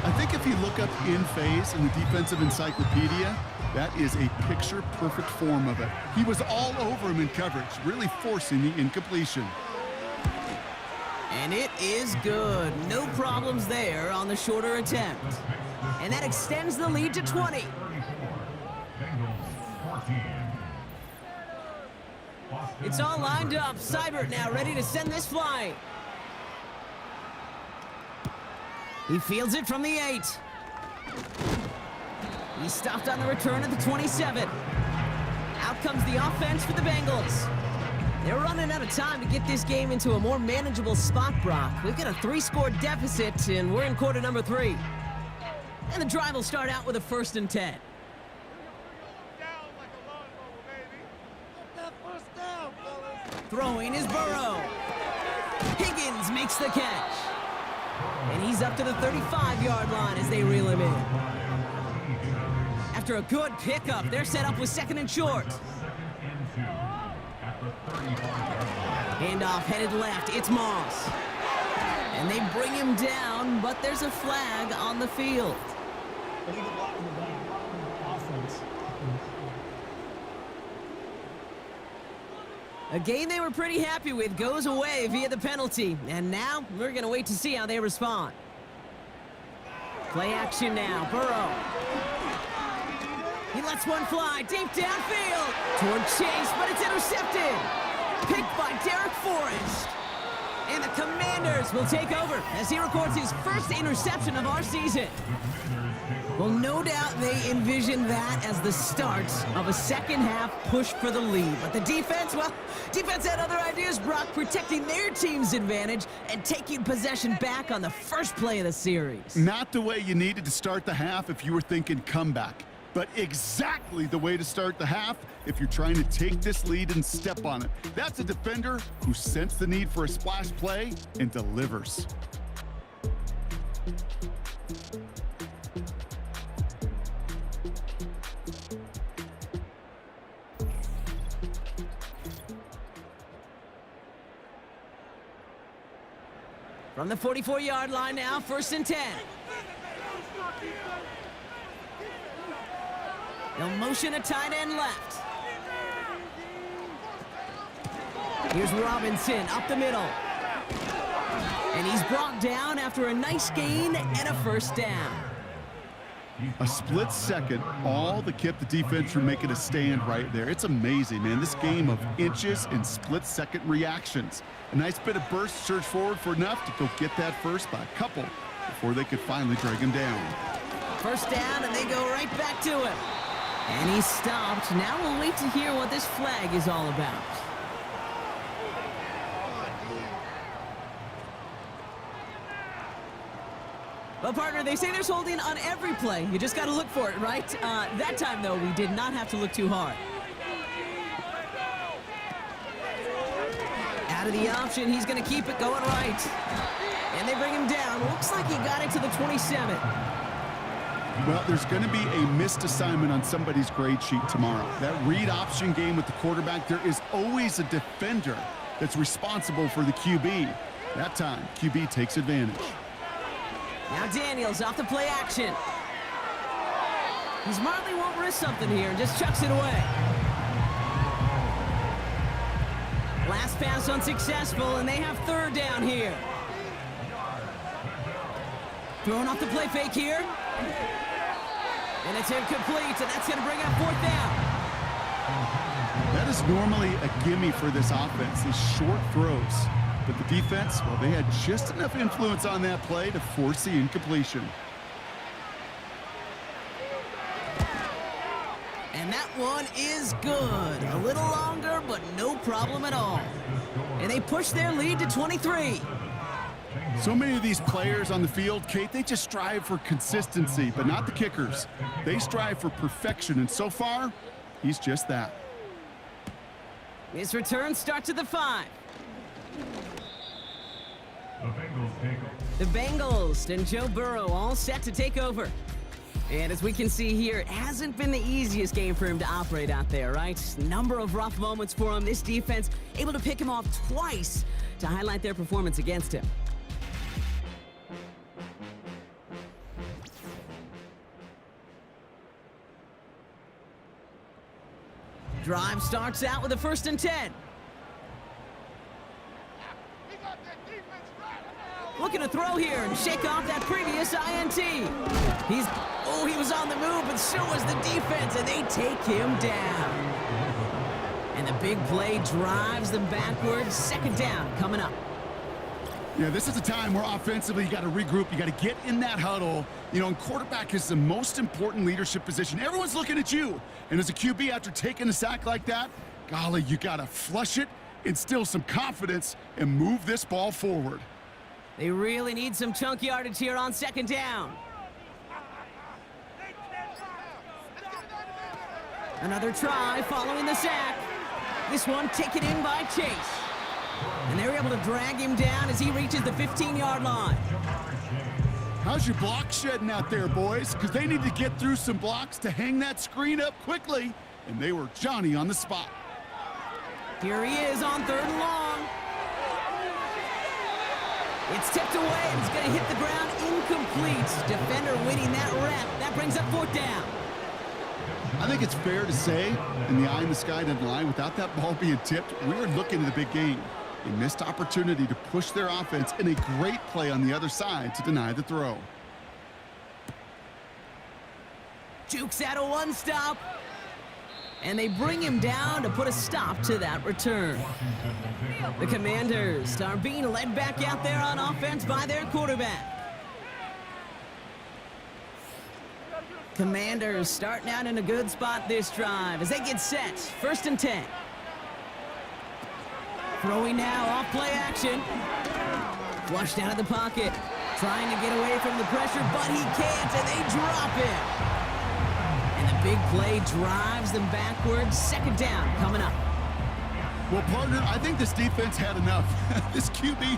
[SPEAKER 3] I think if you look up in phase in the defensive encyclopedia, that is a picture-perfect form of it. He was all over him in coverage, really forcing the incompletion.
[SPEAKER 2] And it is good. No problems there on the shorter attempt. And that extends the lead to 20. It's all lined up. Seibert now ready to send this flying. He fields it from the 8. He's stopped on the return at the 27. Out comes the offense for the Bengals. They're running out of time to get this game into a more manageable spot, Brock. We've got a 3-score deficit, and we're in quarter number 3. And the drive will start out with a 1st and 10. Throwing is Burrow. Higgins makes the catch. And he's up to the 35-yard line as they reel him in. After a good pickup, they're set up with 2nd and short. Handoff headed left. It's Moss. And they bring him down, but there's a flag on the field. A game they were pretty happy with goes away via the penalty. And now we're going to wait to see how they respond. Play action now. Burrow. He lets one fly deep downfield toward Chase, but it's intercepted. Picked by Derek Forrest. And the Commanders will take over as he records his 1st interception of our season. Well, no doubt they envision that as the start of a 2nd half push for the lead. But the defense, well, defense had other ideas, Brock, protecting their team's advantage and taking possession back on the 1st play of the series.
[SPEAKER 3] Not the way you needed to start the half if you were thinking comeback, but exactly the way to start the half if you're trying to take this lead and step on it. That's a defender who sensed the need for a splash play and delivers.
[SPEAKER 2] From the 44-yard line now, 1st and 10. They'll motion a tight end left. Here's Robinson up the middle. And he's brought down after a nice gain and a 1st down.
[SPEAKER 3] A split second, all that kept the defense from making a stand right there. It's amazing, man. This game of inches and split-second reactions. A nice bit of burst, surge forward for enough to go get that first by a couple before they could finally drag him down.
[SPEAKER 2] 1st down, and they go right back to him. And he's stopped. Now we'll wait to hear what this flag is all about. Well, partner, they say there's holding on every play. You just got to look for it, right? That time, though, we did not have to look too hard. Out of the option, he's going to keep it going right. And they bring him down. Looks like he got it to the 27.
[SPEAKER 3] Well, there's going to be a missed assignment on somebody's grade sheet tomorrow. That read option game with the quarterback, there is always a defender that's responsible for the QB. That time, QB takes advantage.
[SPEAKER 2] Now Daniels off the play action. He smartly won't risk something here and just chucks it away. Last pass unsuccessful, and they have third down here. Throwing off the play fake here. And it's incomplete, and that's going to bring up fourth down.
[SPEAKER 3] That is normally a gimme for this offense, these short throws. But the defense, well, they had just enough influence on that play to force the incompletion.
[SPEAKER 2] And that one is good. A little longer, but no problem at all. And they push their lead to 23.
[SPEAKER 3] So many of these players on the field, Kate, they just strive for consistency, but not the kickers. They strive for perfection, and so far, he's just that.
[SPEAKER 2] His return starts at the 5. The Bengals and Joe Burrow all set to take over. And as we can see here, it hasn't been the easiest game for him to operate out there, right? Number of rough moments for him. This defense able to pick him off twice to highlight their performance against him. Drive starts out with a 1st and 10. Looking to throw here and shake off that previous INT. He was on the move, but so was the defense, and they take him down. And the big play drives them backwards. 2nd down coming up.
[SPEAKER 3] Yeah, this is a time where offensively you got to regroup. You got to get in that huddle. You know, and quarterback is the most important leadership position. Everyone's looking at you. And as a QB, after taking a sack like that, golly, you got to flush it, instill some confidence, and move this ball forward.
[SPEAKER 2] They really need some chunk yardage here on 2nd down. Another try following the sack. This one taken in by Chase. And they're able to drag him down as he reaches the 15-yard line.
[SPEAKER 3] How's your block shedding out there, boys? Because they need to get through some blocks to hang that screen up quickly. And they were Johnny on the spot.
[SPEAKER 2] Here he is on 3rd and long. It's tipped away, and it's going to hit the ground incomplete. Defender winning that rep. That brings up 4th down.
[SPEAKER 3] I think it's fair to say, in the eye in the sky deadline, without that ball being tipped, we were looking at the big game. A missed opportunity to push their offense, and a great play on the other side to deny the throw.
[SPEAKER 2] Jukes out a 1-stop. And they bring him down to put a stop to that return. The Commanders are being led back out there on offense by their quarterback. Commanders starting out in a good spot this drive as they get set. 1st and 10. Throwing now off play action. Flushed out of the pocket. Trying to get away from the pressure, but he can't, and they drop him. And the big play drives them backwards. 2nd down coming up.
[SPEAKER 3] Well, partner, I think this defense had enough. This QB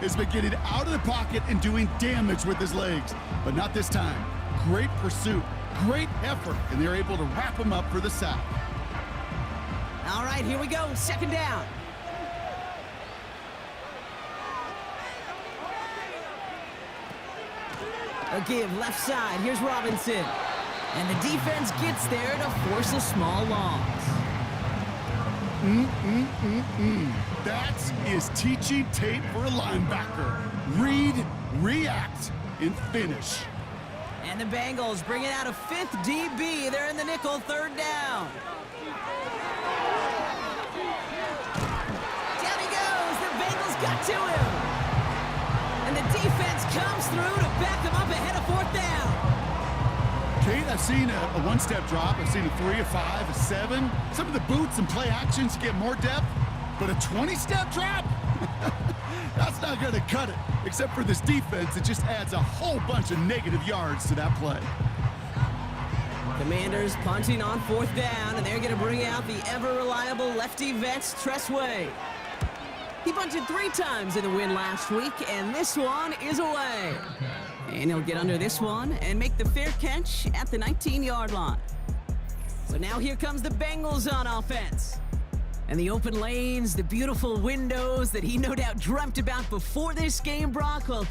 [SPEAKER 3] has been getting out of the pocket and doing damage with his legs, but not this time. Great pursuit, great effort, and they're able to wrap him up for the sack.
[SPEAKER 2] All right, here we go. 2nd down. A give left side. Here's Robinson. And the defense gets there to force a small loss.
[SPEAKER 3] That is teaching tape for a linebacker. Read, react, and finish.
[SPEAKER 2] And the Bengals bringing out a 5th DB. They're in the nickel. 3rd down. Down he goes. The Bengals got to him. And the defense comes through to back him up ahead of 4th down.
[SPEAKER 3] Kate, I've seen a 1-step drop. I've seen a 3, a 5, a 7. Some of the boots and play actions get more depth, but a 20-step drop? That's not going to cut it. Except for this defense, it just adds a whole bunch of negative yards to that play.
[SPEAKER 2] Commanders punting on 4th down, and they're going to bring out the ever-reliable lefty vets, Tressway. He bunted 3 times in the win last week, and this one is away. And he'll get under this one and make the fair catch at the 19-yard line. So now here comes the Bengals on offense. And the open lanes, the beautiful windows that he no doubt dreamt about before this game, Brock, well,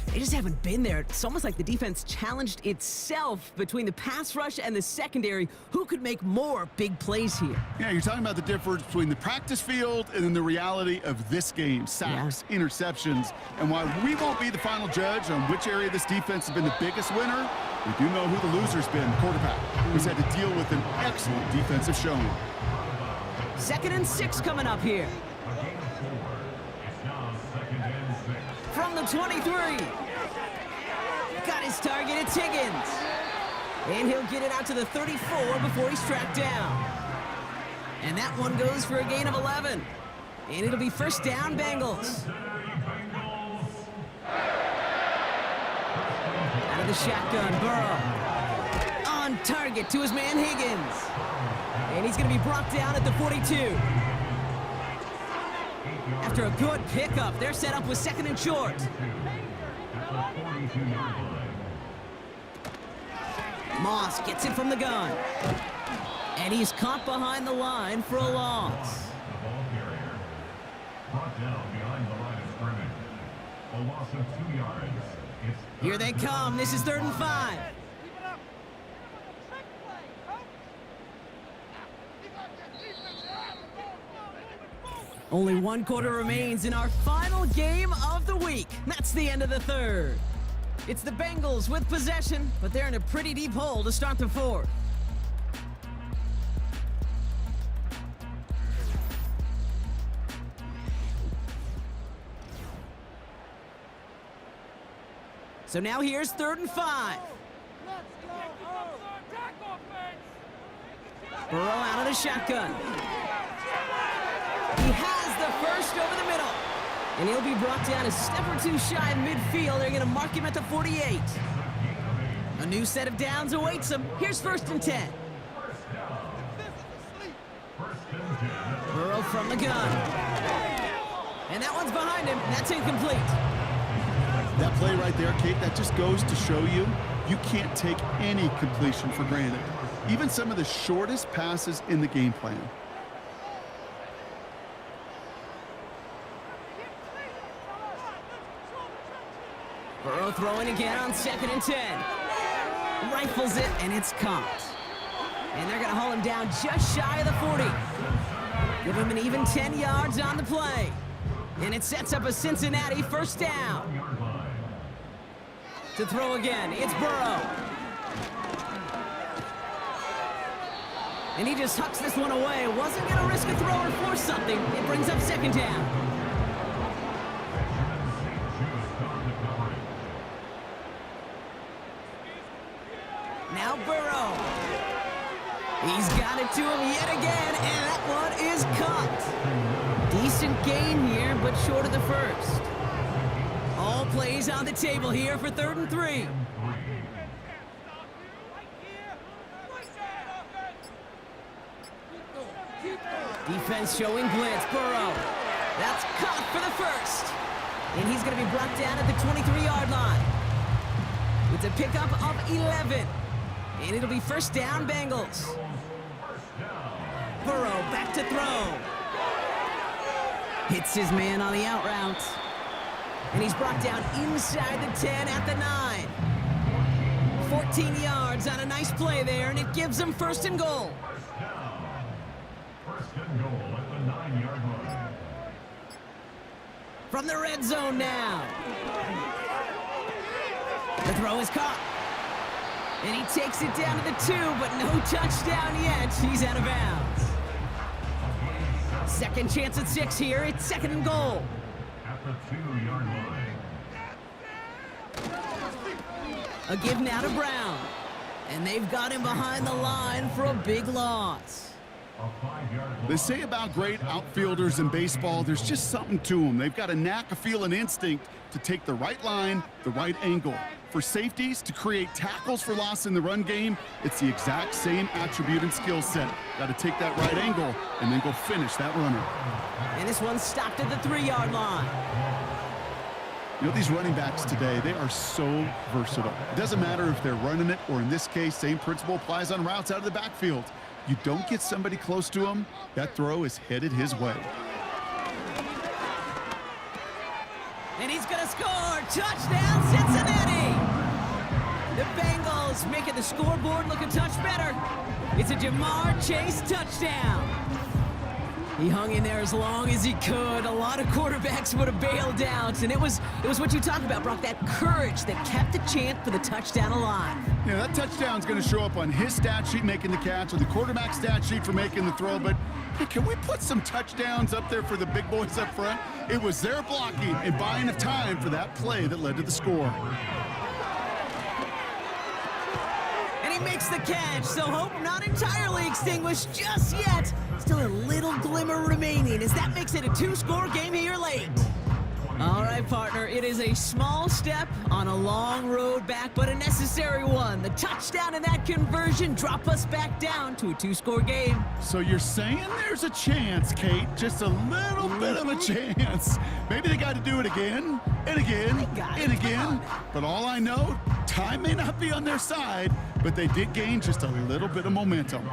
[SPEAKER 2] they just haven't been there. It's almost like the defense challenged itself between the pass rush and the secondary. Who could make more big plays here?
[SPEAKER 3] Yeah, you're talking about the difference between the practice field and then the reality of this game. Sacks, interceptions. And while we won't be the final judge on which area of this defense has been the biggest winner, we do know who the loser's been, the quarterback, who's had to deal with an excellent defensive showing.
[SPEAKER 2] 2nd and 6 coming up here. From the 23. Got his target, it's Higgins. And he'll get it out to the 34 before he's tracked down. And that one goes for a gain of 11. And it'll be first down, Bengals. Out of the shotgun, Burrow. On target to his man, Higgins. And he's going to be brought down at the 42. After a good pickup, they're set up with 2nd and short. Moss gets it from the gun. And he's caught behind the line for a loss.
[SPEAKER 4] The ball carrier brought down behind the line of scrimmage. A loss of 2 yards.
[SPEAKER 2] Here they come. This is 3rd and 5. Only 1 quarter remains in our final game of the week. That's the end of the 3rd. It's the Bengals with possession, but they're in a pretty deep hole to start the 4th. So now here's 3rd and 5. Burrow out of the shotgun. He has the first over the middle. And he'll be brought down a step or 2 shy of midfield. They're going to mark him at the 48. A new set of downs awaits him. Here's 1st and 10. Burrow from the gun. And that one's behind him. That's incomplete.
[SPEAKER 3] That play right there, Kate, that just goes to show you, you can't take any completion for granted. Even some of the shortest passes in the game plan.
[SPEAKER 2] Burrow throwing again on 2nd and 10. Rifles it, and it's caught. And they're going to haul him down just shy of the 40. Give him an even 10 yards on the play. And it sets up a Cincinnati first down. To throw again, it's Burrow. And he just hucks this one away. Wasn't going to risk a throw or force something. It brings up 2nd down. Now Burrow. He's got it to him yet again, and that one is caught. Decent gain here, but short of the 1st. All plays on the table here for 3rd and 3. Defense showing blitz. Burrow. That's caught for the 1st. And he's going to be brought down at the 23-yard line. It's a pickup of 11. And it'll be first down, Bengals. Burrow back to throw. Hits his man on the out route. And he's brought down inside the 10 at the 9. 14 yards on a nice play there, and it gives him 1st and goal.
[SPEAKER 4] First and goal at the 9-yard line.
[SPEAKER 2] From the red zone now. The throw is caught. And he takes it down to the 2, but no touchdown yet. He's out of bounds. 2nd chance at 6 here. It's 2nd and goal.
[SPEAKER 4] At the 2-yard line.
[SPEAKER 2] A give now to Brown. And they've got him behind the line for a big loss.
[SPEAKER 4] A 5-yard
[SPEAKER 3] They say about great outfielders in baseball, there's just something to them. They've got a knack, a feel, and instinct to take the right line, the right angle. For safeties, to create tackles for loss in the run game, it's the exact same attribute and skill set. Got to take that right angle and then go finish that runner.
[SPEAKER 2] And this one stopped at the 3-yard line.
[SPEAKER 3] You know, these running backs today, they are so versatile. It doesn't matter if they're running it, or in this case, same principle applies on routes out of the backfield. You don't get somebody close to him, that throw is headed his way.
[SPEAKER 2] And he's going to score. Touchdown, Cincinnati! The Bengals making the scoreboard look a touch better. It's a Jamar Chase touchdown. He hung in there as long as he could. A lot of quarterbacks would have bailed out. And it was what you talk about, Brock, that courage that kept the chant for the touchdown alive.
[SPEAKER 3] Yeah, that touchdown's going to show up on his stat sheet making the catch, or the quarterback stat sheet for making the throw. But hey, can we put some touchdowns up there for the big boys up front? It was their blocking and buying of time for that play that led to the score.
[SPEAKER 2] And he makes the catch, so hope not entirely extinguished just yet. Still a little glimmer remaining as that makes it a 2-score game here late. All right, partner, it is a small step on a long road back, but a necessary one. The touchdown and that conversion drop us back down to a 2-score game.
[SPEAKER 3] So you're saying there's a chance, Kate, just a little bit of a chance. Maybe they got to do it again and again and again. But all I know, time may not be on their side, but they did gain just a little bit of momentum.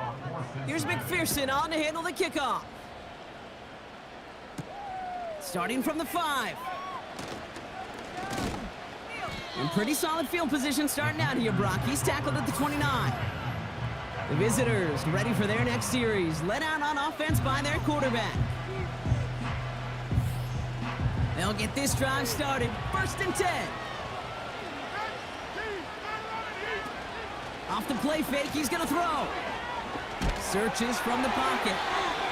[SPEAKER 2] Here's McPherson on to handle the kickoff. Starting from the 5. In pretty solid field position starting out here, Brock. He's tackled at the 29. The visitors ready for their next series. Let out on offense by their quarterback. They'll get this drive started. 1st and 10. Off the play fake, he's going to throw. Searches from the pocket.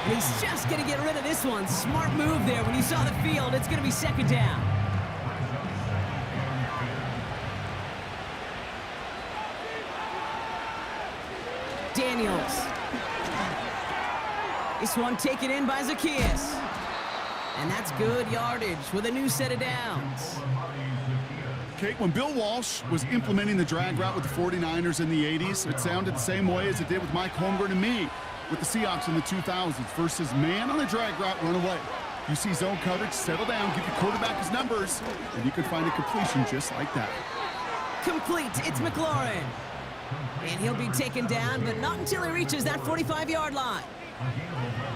[SPEAKER 2] And he's just going to get rid of this one. Smart move there when he saw the field. It's going to be 2nd down. Daniels. This one taken in by Zacchaeus. And that's good yardage with a new set of downs.
[SPEAKER 3] Kate, when Bill Walsh was implementing the drag route with the 49ers in the 80s, it sounded the same way as it did with Mike Holmgren and me with the Seahawks in the 2000s. Versus man on the drag route, run away. You see zone coverage, settle down, give your quarterback his numbers, and you can find a completion just like that.
[SPEAKER 2] Complete, it's McLaurin. And he'll be taken down, but not until he reaches that 45-yard line.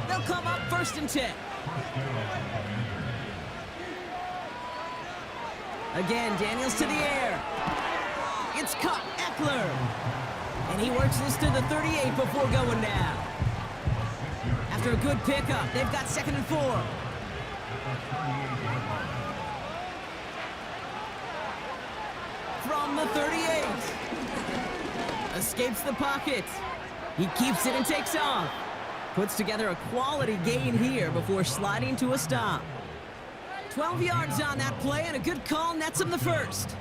[SPEAKER 2] They'll come up 1st and 10. Again, Daniels to the air. It's caught, Eckler. And he works this to the 38 before going down. After a good pickup, they've got 2nd and 4. From the 38. Escapes the pocket. He keeps it and takes off. Puts together a quality gain here before sliding to a stop. 12 yards on that play, and a good call nets him the 1st.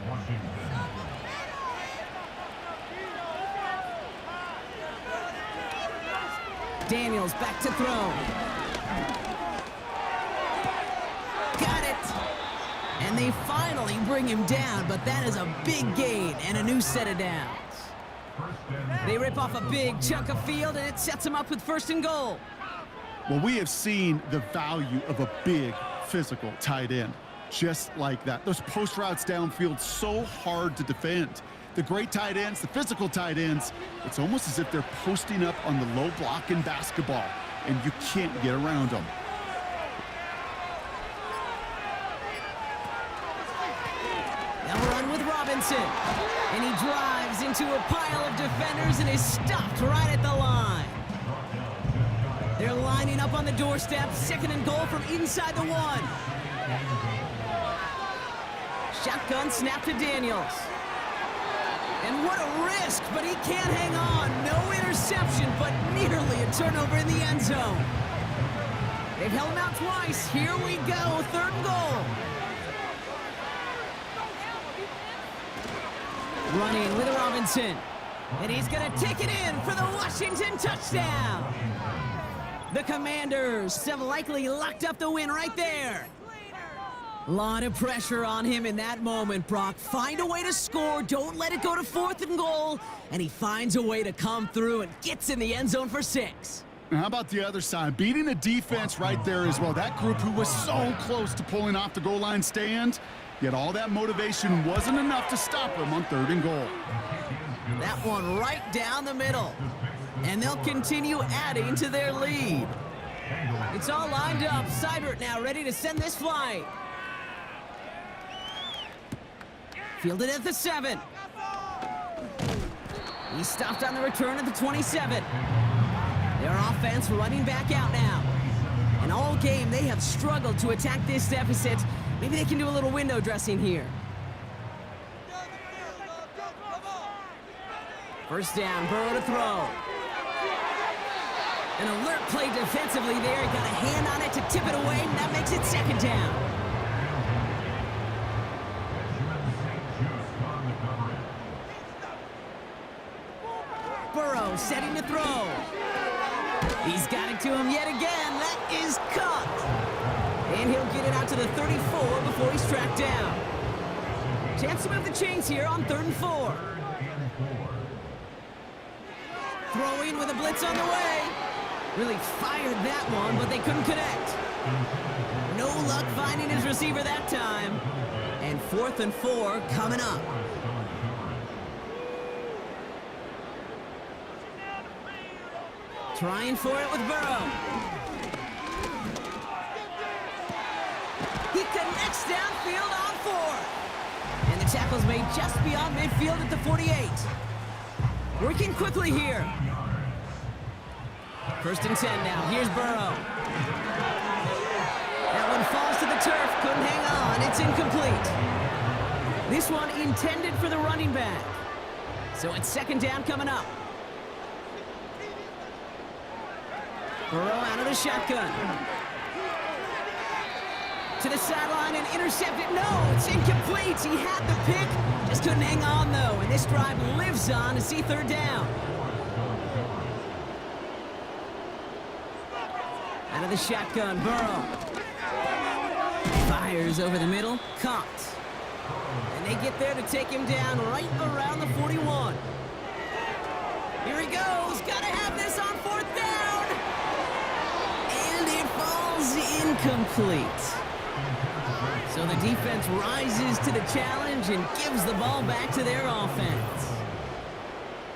[SPEAKER 2] Daniels back to throw. Got it. And they finally bring him down, but that is a big gain and a new set of downs. They rip off a big chunk of field, and it sets him up with 1st and goal.
[SPEAKER 3] Well, we have seen the value of a big, physical tight end. Just like that. Those post routes downfield, so hard to defend. The great tight ends, the physical tight ends, it's almost as if they're posting up on the low block in basketball, and you can't get around them.
[SPEAKER 2] They'll run with Robinson. And he drives into a pile of defenders and is stopped right at the line. They're lining up on the doorstep. 2nd and goal from inside the 1. Shotgun snap to Daniels. And what a risk, but he can't hang on. No interception, but nearly a turnover in the end zone. They've held him out twice. Here we go, 3rd and goal. Running with Robinson. And he's going to take it in for the Washington touchdown. The Commanders have likely locked up the win right there. Lot of pressure on him in that moment, Brock. Find a way to score. Don't let it go to 4th and goal. And he finds a way to come through and gets in the end zone for 6.
[SPEAKER 3] And how about the other side? Beating the defense right there as well. That group who was so close to pulling off the goal line stand, yet all that motivation wasn't enough to stop him on 3rd and goal.
[SPEAKER 2] That one right down the middle. And they'll continue adding to their lead. It's all lined up. Seibert now ready to send this flight. Fielded at the 7. He stopped on the return at the 27. Their offense running back out now. And all game, they have struggled to attack this deficit. Maybe they can do a little window dressing here. First down, Burrow to throw. An alert play defensively there. Got a hand on it to tip it away, and that makes it 2nd down. Burrow setting to throw. He's got it to him yet again. That is caught. And he'll get it out to the 34 before he's tracked down. Chance to move the chains here on 3rd and 4. Throwing with a blitz on the way. Really fired that one, but they couldn't connect. No luck finding his receiver that time. And 4th and 4 coming up. Trying for it with Burrow. He connects downfield on 4. And the tackle's made just beyond midfield at the 48. Working quickly here. 1st and 10 now. Here's Burrow. That one falls to the turf. Couldn't hang on. It's incomplete. This one intended for the running back. So it's 2nd down coming up. Burrow out of the shotgun. To the sideline and intercepted. No, it's incomplete. He had the pick. Just couldn't hang on, though. And this drive lives on to see 3rd down. Out of the shotgun, Burrow. Fires over the middle. Caught. And they get there to take him down right around the 41. Here he goes. Got to have this on 4th down. And it falls incomplete. So the defense rises to the challenge and gives the ball back to their offense.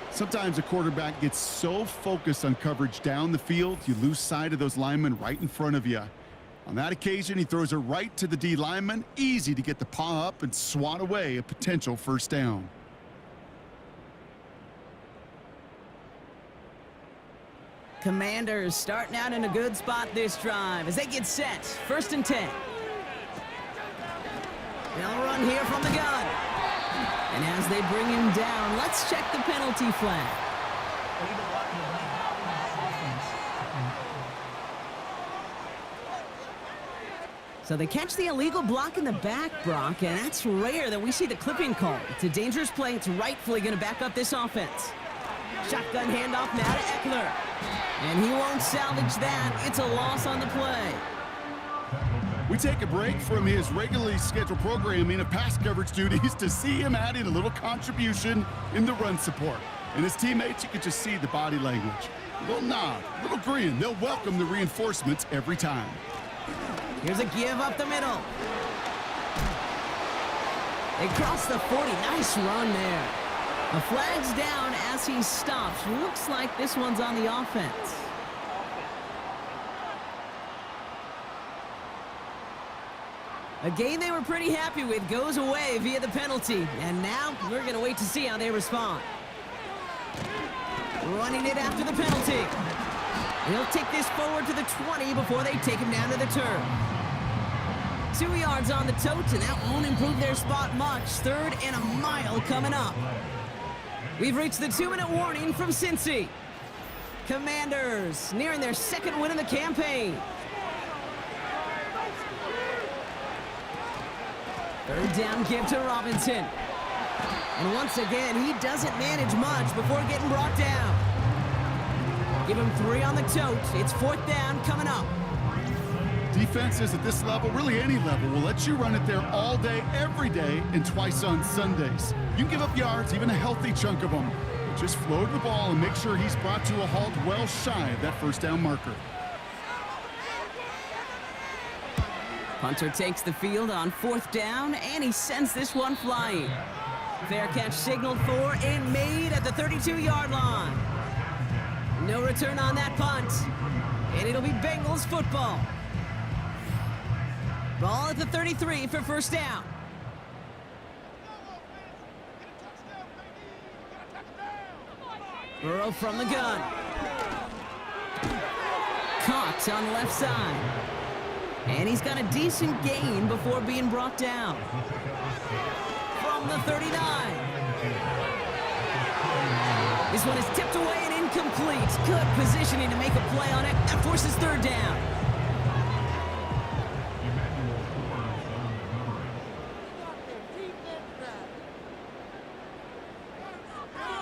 [SPEAKER 3] Sometimes a quarterback gets so focused on coverage down the field, you lose sight of those linemen right in front of you. On that occasion, he throws it right to the D lineman. Easy to get the paw up and swat away a potential 1st down.
[SPEAKER 2] Commanders starting out in a good spot this drive as they get set. 1st and 10. They'll run here from the gun. And as they bring him down, let's check the penalty flag. So they catch the illegal block in the back, Brock, and that's rare that we see the clipping call. It's a dangerous play. It's rightfully going to back up this offense. Shotgun handoff now to Eckler. And he won't salvage that. It's a loss on the play.
[SPEAKER 3] We take a break from his regularly scheduled programming of pass coverage duties to see him adding a little contribution in the run support. And his teammates, you can just see the body language. A little nod, a little grin. They'll welcome the reinforcements every time.
[SPEAKER 2] Here's a give up the middle. They cross the 40. Nice run there. The flag's down as he stops. Looks like this one's on the offense. A game they were pretty happy with goes away via the penalty. And now we're going to wait to see how they respond. Running it after the penalty. He'll take this forward to the 20 before they take him down to the turf. 2 yards on the tote, and that won't improve their spot much. 3rd and a mile coming up. We've reached the 2-minute warning from Cincy. Commanders nearing their 2nd win of the campaign. 3rd down give to Robinson. And once again, he doesn't manage much before getting brought down. Give him 3 on the tote. It's 4th down coming up.
[SPEAKER 3] Defenses at this level, really any level, will let you run it there all day, every day, and twice on Sundays. You can give up yards, even a healthy chunk of them. But just float the ball and make sure he's brought to a halt well shy of that first down marker.
[SPEAKER 2] Punter takes the field on 4th down, and he sends this one flying. Fair catch signaled for and made at the 32-yard line. No return on that punt, and it'll be Bengals football. Ball at the 33 for 1st down. Burrow from the gun. Caught on the left side. And he's got a decent gain before being brought down. From the 39. This one is tipped away and incomplete. Good positioning to make a play on it. That forces 3rd down.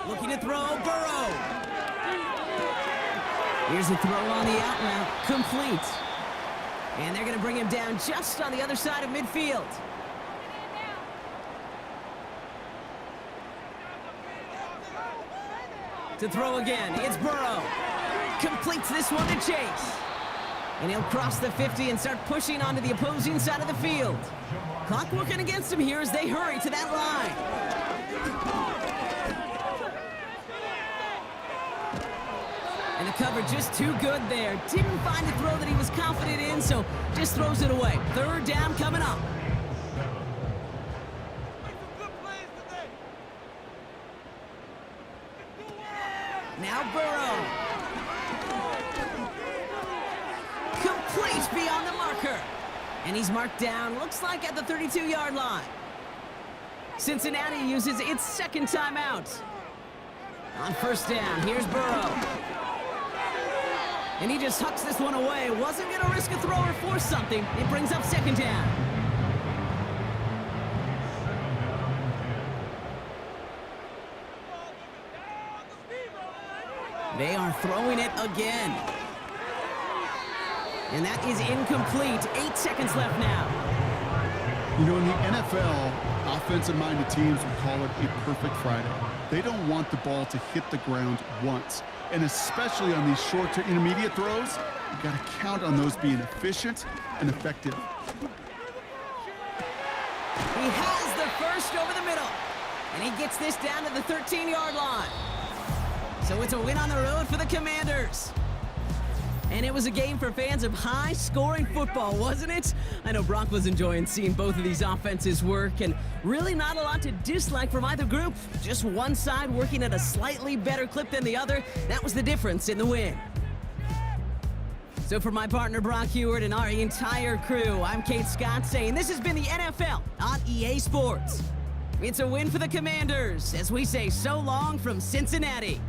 [SPEAKER 2] Looking to throw, Burrow. Here's a throw on the out route, complete. And they're going to bring him down just on the other side of midfield. To throw again, it's Burrow. Completes this one to Chase. And he'll cross the 50 and start pushing onto the opposing side of the field. Clock working against him here as they hurry to that line. And the cover just too good there. Didn't find a throw that he was confident in, so just throws it away. 3rd down coming up. Now Burrow. Complete beyond the marker. And he's marked down, looks like at the 32-yard line. Cincinnati uses its 2nd timeout. On 1st down, here's Burrow. And he just hucks this one away. Wasn't going to risk a throw or force something. It brings up 2nd down. They are throwing it again. And that is incomplete. 8 seconds left now.
[SPEAKER 3] You know, in the NFL, offensive-minded teams would call it a perfect Friday. They don't want the ball to hit the ground once. And especially on these short to intermediate throws, you've got to count on those being efficient and effective.
[SPEAKER 2] He has the first over the middle. And he gets this down to the 13-yard line. So it's a win on the road for the Commanders. And it was a game for fans of high-scoring football, wasn't it? I know Brock was enjoying seeing both of these offenses work, and really not a lot to dislike from either group. Just one side working at a slightly better clip than the other. That was the difference in the win. So for my partner Brock Heward and our entire crew, I'm Kate Scott saying this has been the NFL on EA Sports. It's a win for the Commanders as we say so long from Cincinnati.